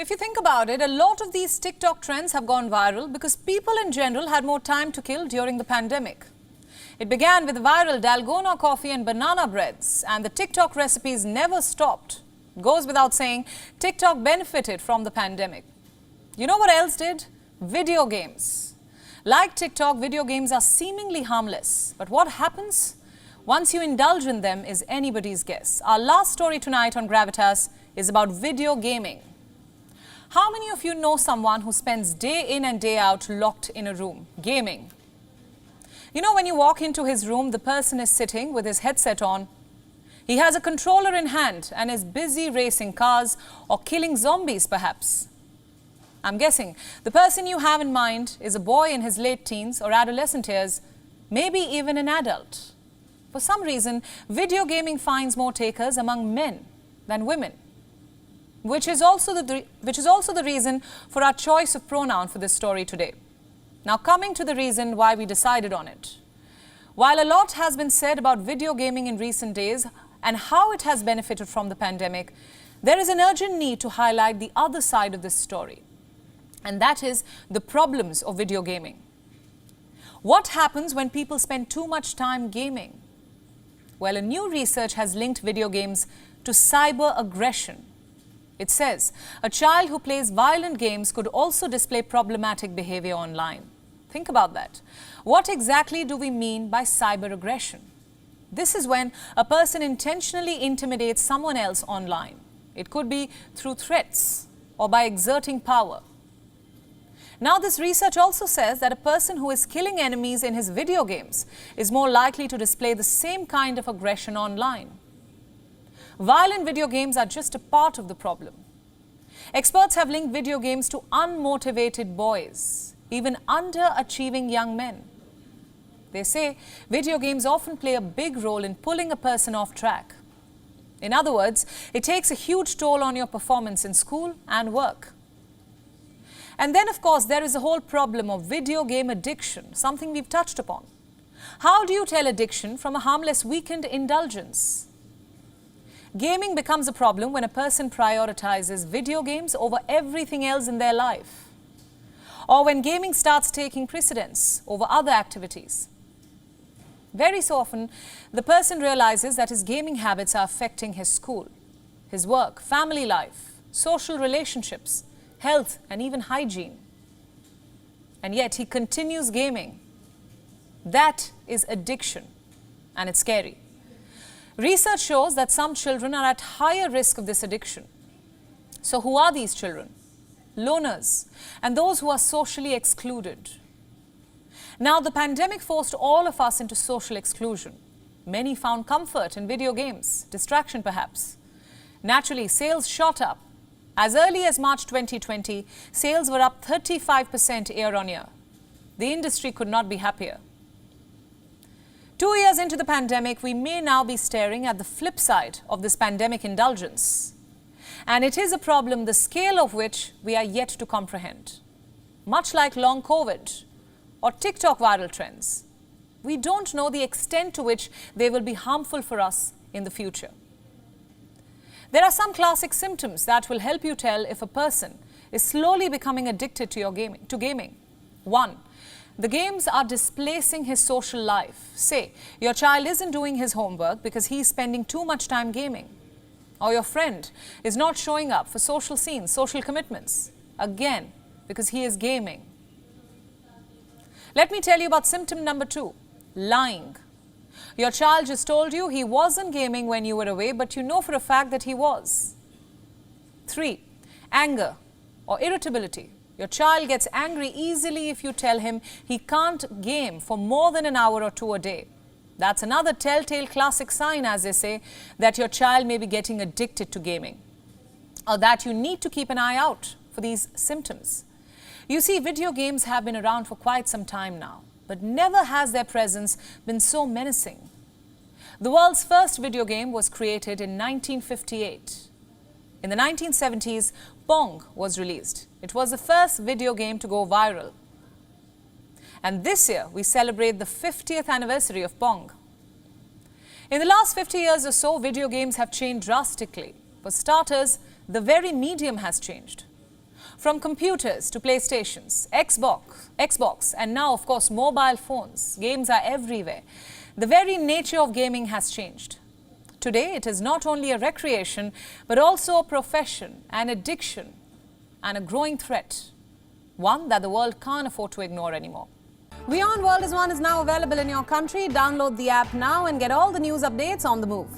If you think about it, a lot of these TikTok trends have gone viral because people in general had more time to kill during the pandemic. It began with the viral Dalgona coffee and banana breads, and the TikTok recipes never stopped. Goes without saying, TikTok benefited from the pandemic. You know what else did? Video games. Like TikTok, video games are seemingly harmless. But what happens once you indulge in them is anybody's guess. Our last story tonight on Gravitas is about video gaming. How many of you know someone who spends day in and day out locked in a room, gaming? You know, when you walk into his room, the person is sitting with his headset on. He has a controller in hand and is busy racing cars or killing zombies, perhaps. I'm guessing the person you have in mind is a boy in his late teens or adolescent years, maybe even an adult. For some reason, video gaming finds more takers among men than women, which is also the reason for our choice of pronoun for this story today. Now, coming to the reason why we decided on it. While a lot has been said about video gaming in recent days and how it has benefited from the pandemic, there is an urgent need to highlight the other side of this story, and that is the problems of video gaming. What happens when people spend too much time gaming? Well, a new research has linked video games to cyber aggression. It says a child who plays violent games could also display problematic behavior online. Think about that. What exactly do we mean by cyber aggression? This is when a person intentionally intimidates someone else online. It could be through threats or by exerting power. Now, this research also says that a person who is killing enemies in his video games is more likely to display the same kind of aggression online. Violent video games are just a part of the problem. Experts have linked video games to unmotivated boys, even underachieving young men. They say video games often play a big role in pulling a person off track. In other words, it takes a huge toll on your performance in school and work. And then, of course, there is the whole problem of video game addiction, something we've touched upon. How do you tell addiction from a harmless weekend indulgence? Gaming becomes a problem when a person prioritizes video games over everything else in their life, or when gaming starts taking precedence over other activities. Very so often, the person realizes that his gaming habits are affecting his school, his work, family life, social relationships, health, and even hygiene. And yet he continues gaming. That is addiction, and it's scary. Research shows that some children are at higher risk of this addiction. So who are these children? Loners and those who are socially excluded. Now, the pandemic forced all of us into social exclusion. Many found comfort in video games, distraction perhaps. Naturally, sales shot up. As early as March 2020, sales were up 35% year on year. The industry could not be happier. 2 years into the pandemic, we may now be staring at the flip side of this pandemic indulgence. And it is a problem the scale of which we are yet to comprehend. Much like long COVID or TikTok viral trends, we don't know the extent to which they will be harmful for us in the future. There are some classic symptoms that will help you tell if a person is slowly becoming addicted to gaming. 1. The games are displacing his social life. Say, your child isn't doing his homework because he's spending too much time gaming. Or your friend is not showing up for social scenes, social commitments. Again, because he is gaming. Let me tell you about symptom number 2, lying. Your child just told you he wasn't gaming when you were away, but you know for a fact that he was. 3, anger or irritability. Your child gets angry easily if you tell him he can't game for more than an hour or 2 a day. That's another telltale classic sign, as they say, that your child may be getting addicted to gaming, or that you need to keep an eye out for these symptoms. You see, video games have been around for quite some time now, but never has their presence been so menacing. The world's first video game was created in 1958. In the 1970s, Pong was released. It was the first video game to go viral. And this year, we celebrate the 50th anniversary of Pong. In the last 50 years or so, video games have changed drastically. For starters, the very medium has changed. From computers to PlayStations, Xbox, and now, of course, mobile phones, games are everywhere. The very nature of gaming has changed. Today, it is not only a recreation, but also a profession, an addiction, and a growing threat. One that the world can't afford to ignore anymore. WION World is now available in your country. Download the app now and get all the news updates on the move.